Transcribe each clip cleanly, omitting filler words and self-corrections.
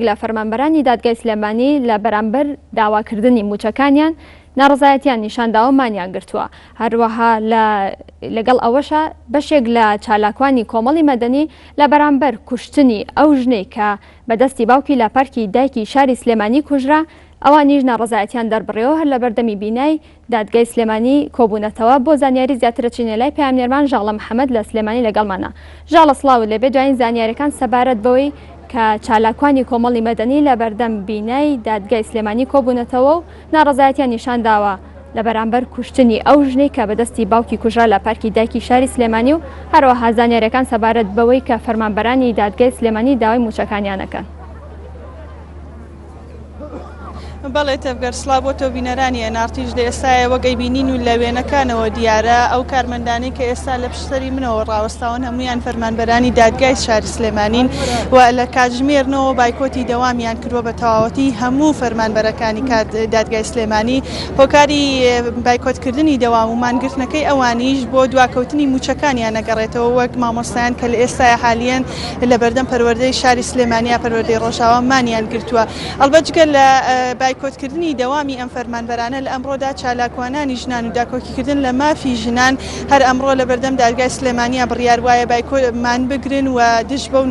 لە فەرمانبەرانی دادگای سلێمانی لە بەرامبەر داواکردنی موچەکانیان ناڕزایەتیان نیشانداوەمانیان گرتووە. هەروەها لەگەڵ ئەوەشە بەشێک لە چالاکوانی کۆمەڵی مەدەنی لە بەرامبەر کوشتنی ئەو ژنەی کە بەدەستی باوکی لە پارکی دایکی شاری سلێمانی کوژرا ئەوانیش ناڕزایەتیان دەربڕێەوە هەر لە بەردەمی بینای دادگای سلێمانی کۆبوونەتەوە. بۆ زانیاری زیاترە چینە لای پامنێرمان ژاڵە محەممەد لە سلێمانی لەگەڵمانە. ژاڵە سڵاو لێبێ دوایین زانیاریەکان سەبارەت بەوەی کە چالاکوانی کۆمەڵی مەدەنی لە بەردەم بینای دادگای سلێمانی کۆبوونەتەوە و ناڕزایەتیان نیشان داوە لە بەرامبەر کوشتنی ئەو ژنەی کە بەدەستی باوکی کوژرا لە پارکی دایکی شاری سلێمانی و هەروەها زانیاریەکان سەبارەت بەوەی کە فەرمانبەرانی دادگای سلێمانی داوای موچەکانیانەکەن. بەڵێ تەبگەر سڵاو بۆ تۆ بینەرانی ئەنارتیش لە ئێستاە وەگەی بینین و لە وێنەکانەوە دیارە ئەو کارمەندانەی کە ئێستا لە پشتەری منەوە ڕاوەستاون هەمویان فەرمانبەرانی دادگای شاری سلێمانین و لە کاتژمێرنەوە بایکۆتی دەوامیان کردووە بە تەواوەتی هەموو فەرمانبەرەکانی دادگای سلێمانی. هۆکاری بایکۆتکردنی دەوام و مانگرتنەکەی ئەوانیش بۆ دواکەوتنی موچەکانیان نەگەڕێتەوە وەک مامۆستایان کە لە ئێستای حالیان لە بەردەم پەروەردەی شاری سلێمانیا پەروەردەی ڕۆژاوە مانیان گرتووە. ئەڵبەت لە بایکۆتکردنی دەوامی ئەم فەرمانبەرانە لە ئەمڕۆدا چالاکوانانی ژنان و داکۆکیکردن لە مافی ژنان هەر ئەمڕۆ لە بەردەم دادگای سلێمانیا بڕیار وایە بایکۆمان بگرن و دش بەو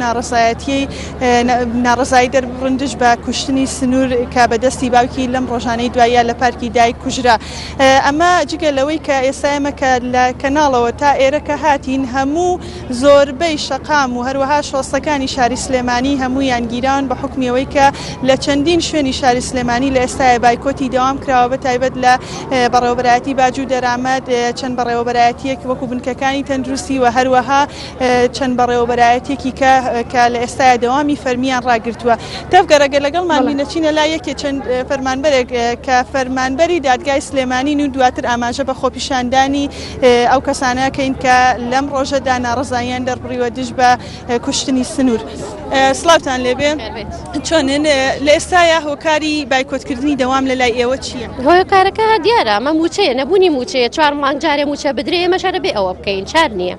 ناڕزایی دەربڕن دش بە کوشتنی سنوور کە بەدەستی باوکی لەم ڕۆژانەی دوایە لە پارکی دایک کوژرا. ئەمە جگە لەوەی کە ئێستا ئێمە کە لە کەناڵەوە تا ئێرەکە هاتین هەموو زۆربەی شەقام و هەروەها شۆستەکانی شاری سلێمانی هەموویان گیراون بە حکمیەوەی کە لە چەندین شوێنی شاری سلێمانی لە ئێستای بایکۆتی دەوام کراوە بە تایبەت لە بەڕێوەبەرایەتی باج و دەرامەت چەند بەڕێوەبەرایەتیەک وەکو بنکەکانی تەندروستی و هەروەها چەند بەڕێوەبەرایەتێکی کە لە ئێستای دەوامی فەرمیان ڕاگرتووە. تەفگەرەگە لەگەڵمان بینەچینە لای یەکێ چەند فەرمانبەرێک کە فەرمانبەری دادگای سلێمانی و دواتر ئاماژە بە خۆپیشاندانی ئەو کەسانەکەین کە لەم ڕۆژەدا ناڕزاییان دەربڕیوە دش بە کوشتنی سنوور. سڵاوتان لێبێ چۆنن لە ئێستاە هۆکاری بایکۆتکردنی دەوام لە لای ئێوە چییە؟ هۆکارەکە دیارە ئەمە موچەیە نەبوونی موچەیە 4 مانگ جارێ موچە بدرێ ئێمەشارە بێ ئەوە بکەین چار نییە.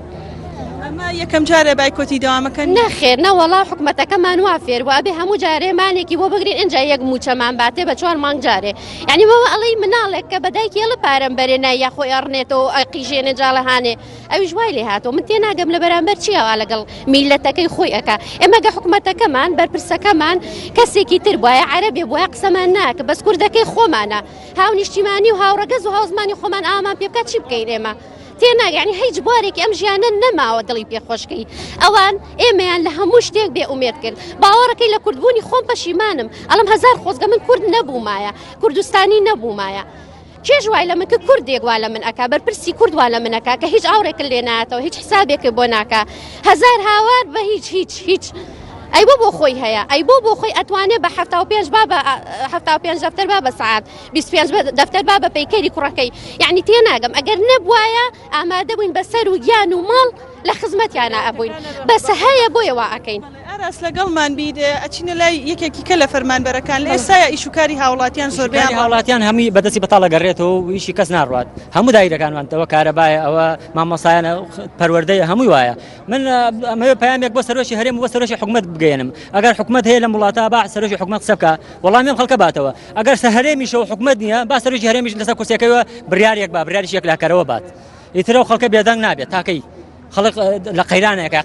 ئەمە یەکەم جارە بایکۆتی دەوامەکەن نەخێر نەوەڵا حکومەتەکەمان وا فێر وابێ هەموو جارێ مانێکی بۆ بگرین ئەنج یەک موچەمان باتێ بە 4 مانگ جارێ. یعنی مەوە ئەڵەی مناڵێک کە بەدایکی ئێڵە پارەم بەرێ نایە خۆی ئەڕنێتەوە ئەقیژێنە جاڵەهانێ ئەویش وای لێ هاتەوە. من تێناگەم لە بەرامبەر چیەوە لەگەڵ میلەتەکەی خۆی ئەکا. ئێمەگە حکومەتەکەمان بەرپرسەکەمان کەسێکی تر بواە عەرەبێ بواە قسەمان ناکە بەس کوردەکەی خۆمانە هاو نیشتیمانی و هاوڕەگەز و هاوزمانی خۆمان ئامان پێ بکات چی بکەین ئێمە تێناگەانی هیچ بوارێکی ئەم ژیانە نەماوە دڵی پێخۆشکەی ئەوان ئێمەیان لە هەموو شتێک بێ ئومێد کرد. باوەڕەکەی لە کوردبوونی خۆم پەشیمانم ئەڵم هەزار خۆزگە من کورد نەبوومایە کوردستانی نەبوومایە. کێژ وای لە من کە کوردێک وا لە من ئەکا بەرپرسی کورد وا لە من ئەکا کە هیچ ئاوڕێکە لێ ناتەوە هیچ حسابێکی بۆ ناکە هەزار هاوار بە هیچ ئەی بۆ خۆی هەیە ئەی بۆ خۆی ئەتوانێت بە 75 دەفتەر با بە سعات 25 دەفتەر با بە پەیکەری کوڕەکەی. یعنی تێناگەم ئەگەر نەبوایە ئامادە بووین بەسەر و گیان و ماڵ لە خزمەتیانە ئەبووین بەس هەیە بۆیەوە ئەکەین. ئەراس لەگەڵمان بیت ئەچینە لای یەکێکی کە لە فەرمانبەرەکان لە ئێستاە ئیشوکاری هاوڵاتیان زۆربیان هاوڵاتیان هەمووی بەدەستی بەتاڵە گەڕێتەوە و ئیشی کەس ناڕوات هەموو دایرەکانوانەوە کارەبایە ئەوە مامۆسایانە پەروەردەیە هەمووی وایە. من ئەمە پەیامێک بۆ سەرۆشی هەرێم بۆ سەرۆشی حکومەت بگەێنم ئەگەر حکومەت هەیە لە وڵاتە با سەرۆشی حکومەت قسە بکە وەڵامیان خەڵکە باتەوە ئەگەر هەرێمیشەوە حکومەت نییە با سەرۆشی هەرێمیش لەسەر کورسەکەیەوە بڕیارێک با بڕیاریش یەک لاکەرەوە بات ئیترەوە خەڵکە بێدەنگ نابێت تاکەی خەڵک لە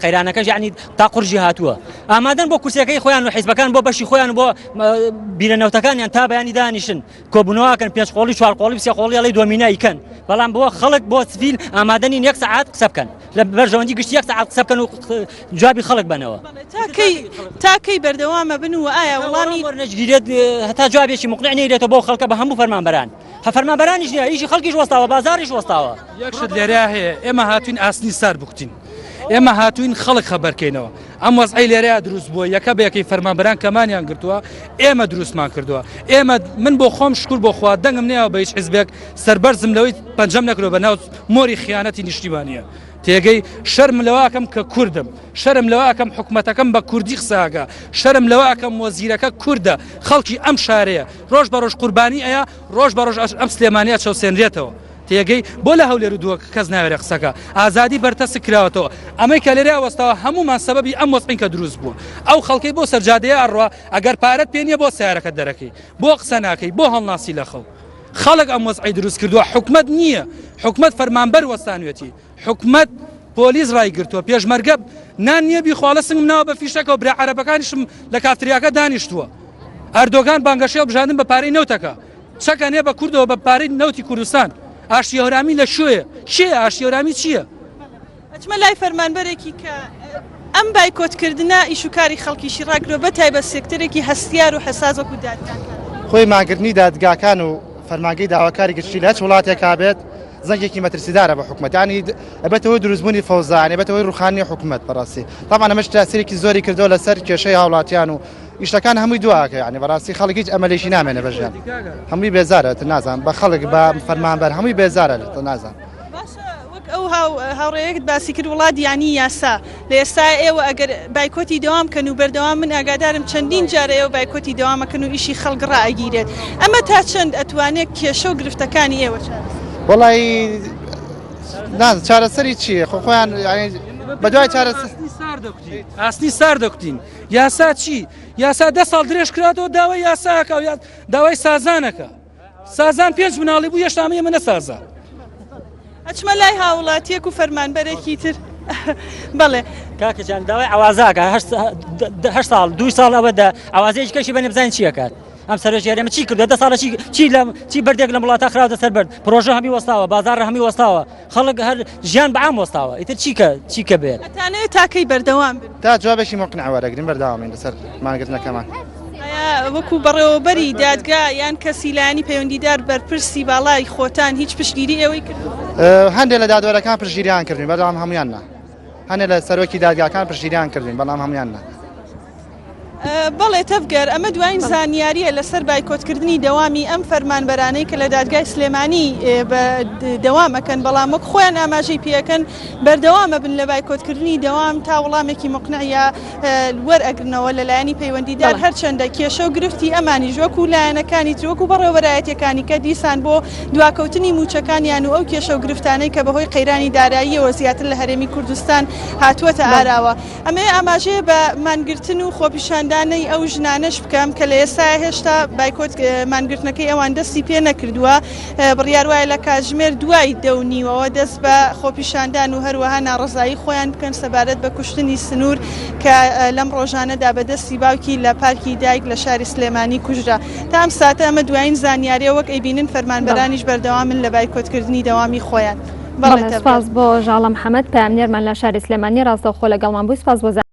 قەیرانەکەش یعنی تا قورژی هاتووە ئامادەن بۆ کورسەکەی خۆیان و حیزبەکان بۆ بەشی خۆیان بۆ بیرەنەوتەکانیان تا بەیانی دانیشن کۆبوونەوەکەن 5 قۆڵی 4 قۆڵی 3 قۆڵی ئەڵەی دۆمینایی کەن بەڵام بۆ خەڵک بۆ سڤیل ئامادەنین 1 سەعات قسە بکەن لە بەرژەوەندی گشتی 1 سەعات قسە بکەن و جوابی خەڵک بنەوە تاکەی بەردەوامە بن و ئایا وەڵامی وەرنەگیرێت هەتا جوابێکی مقنع نەیرێتەوە بۆ خەڵکە بە هەموو فەرمانبەران فەرمانبەرانیش نییە ئیشی خەڵکیش وەستاوە بازاریش وەستاوە. یەکشت لێرە هەیە ئێمە هاتوین ئاسنی سار بکوتین ئێمە هاتوین خەڵک خەبەرکەینەوە ئەم وەزعی لێرەیە دروست بووە یەکە بەیەکەی فەرمانبەران کەمانیان گرتووە ئێمە دروستمان کردووە. ئێمە من بۆ خۆم شکر بۆ خوا دەنگم نێەوە بە هیچ حیزبێک سەربەرزم لەوەی پەنجەم نەکرۆ بە ناو مۆری خیانەتی نیشتیمانیە تێگەی شەرم لەواکەم کە کوردم شەرم لەواکەم حکومەتەکەم بە کوردی قساگە شەرم لەواکەم وەزیرەکە کووردە خەڵکی ئەم شارەیە ڕۆژ بە ڕۆژ قوربانی ئەیە ڕۆژ بە ڕۆژ ئەم سلێمانیە چەوسێنرێتەوە تێگەی بۆ لە هەولێر و دووە کەس ناوێرە قسەکە ئازادی بەرتەس کراوەتەوە ئەمەی کە لێرە وەستاوە هەمومان سەبەبی ئەم وەسقین کە دروست بووە ئەو خەڵکی بۆ سەرجادەیە ئەڕوا ئەگەر پارەت پێ نییە بۆ سیارەکە دەرەکەی بۆ قسە ناکەی بۆ هەڵناسی لە خەڵ خەڵک ئەم وەسعی دروست کردووە حکومت نییە حکومت فەرمانبەر وەستانوێتی حکومت پۆلیس ڕایگرتووە پێشمەرگە نان نییە بیخواڵە سنگم ناوە بە فیشەکە و برا عەرەبەکانیشم لە کافتریاکە دانیشتووە ئەردۆگان بانگەشەیە بژاندن بە پارەی نەوتەکە چەکە نێ بە کوردەوە بە پارەی نەوتی کوردستان ئاشتیهۆرامی لە شوێیە چییە ئاشتیهۆرامی چییە؟ ئەچمە لای فەرمانبەرێکی کە ئەم بایکۆتکردنە ئیشوکاری خەڵکیشی ڕاگرۆ بە تایبەت سێکتەرێکی هەستیار و حەساس وەکو دادگاکان خۆی ماگرتنی دادگاکان و فەرمانگەی داواکاری گشتی لە هەچ وڵاتێکا بێت زەنگێکی مەترسیدارە بە حکومەتانی ئەبێتەوەی دروستبوونی فەوزانێ بێتەوەی ڕوخانی حکومەت بەڕاستی طبعا ئەمەش تاسیرێکی زۆری کردەوە لەسەر کێشەی هاوڵاتیان و ئیشتەکان هەمووی دواکە یعنی بەڕاستی خەڵک هیچ ئەمەلێکی نامێنە بەژیان هەمووی بێزارە نازان بە خەڵک بە فەرمانبەر هەمووی بێزارە نازان ئەو هاوڕێیەکت باسی کرد وڵات یانی یاسا لە ئێستا ئێوە ئەگەر بایکۆتی دەوامکەن و بەردەوام من ئاگادارم چەندین جارە ئێوە بایکۆتی دەوامەکەن و ئیشی خەڵک ڕائگیرێت ئەمە تا چەند ئەتوانێت کێشە و گرفتەکانی ئێوە وڵی چارەسەری چییە خۆیان بەدوای ئاسنی سار دەکوتین یاسا چی یاسا 10 ساڵ درێژ کراتەوە داوای یاساکە و داوای سازانەکە سازان 5 مناڵی بوو یەشتامەیە منە سازان ئەچمە لای هاوڵاتیەک و فەرمانبەرێکی تر بەڵێ کاکەجان داوای ئەوازاکە 8 ساڵ 2 ساڵ ئەوەدا ئەوازەیەکی کەشی بە نەبزانین چیەکات ئەم سەرۆژێرەمە چی کردو 10 ساڵە چی بەردێک لە وڵاتە خراوەتە سەر بەرد پرۆژە هەمی وەستاوە بازار هەمی وەستاوە خەڵک هەر ژیان بەعام وەستاوە ئیتر چیکە بێت ئەتانەوێت تاکەی بەردەوام بن تا جوابێکی مقنعوەرەگرین بەردەوامین لەسەر ماگرتنەکەمان وەکو بەڕێوەبەری دادگا یان کەسی لایانی پەیوەندیدار بەرپرسی باڵای خۆتان هیچ پشتگیری ئێوەی کردو هەندێک لە دادوەرەکان پشتگیریان کردین بەڵام هەمویان نا هەندێک لە سەرۆکی دادگاکان پشتگیریان کردین بەڵام هەمویان نا بەڵێ تەفگەر ئەمە دوایین زانیاریە لەسەر بایکۆتکردنی دەوامی ئەم فەرمانبەرانەی کە لە دادگای سلێمانی دەوامەکەن بەڵام وەک خۆیان ئاماژەی پێەکەن بەردەوامە بن لە بایکۆتکردنی دەوام تا وەڵامێکی مقنعە وەرئەگرنەوە لەلایەنی پەیوەندیدار هەرچەندە کێشە و گرفتی ئەمانی ژوەکو لایەنەکانی ترۆک و بەڕێوەبەرایەتیەکانی کە دیسان بۆ دواکەوتنی موچەکانیان و ئەو کێشە و گرفتانەی کە بەهۆی قەیرانی داراییەوە زیاتر لە هەرێمی کوردستان هاتووەتە ئاراوە ئەمێ ئاماژەیە بە مانگرتن و خۆپیشان دانەی ئەو ژنانش بکەم کە لە ئێستا هێشتا بایکۆت مانگرتنەکەی ئەوان دەستی پێ نەکردووە بڕیار وایە لە کاتژمێر دوای دەونیوەوە دەست بە خۆپیشاندان و هەروەها ناڕزایی خۆیان بکەن سەبارەت بە کوشتنی سنوور کە لەم ڕۆژانەدا بەدەستی باوکی لە پارکی دایک لە شاری سلێمانی کوژرا تا ئەم ساتە ئەمە دوایین زانیاریە وەک ئەیبینن فەرمانبەرانیش بەردەوامن لە بایکۆتکردنی دەوامی خۆیان سپاس بۆ ژاڵە محەممەد پامنێرمان لە شاری سلێمانی ڕاستەوخۆ لەگەڵمان بوو سپاس بۆ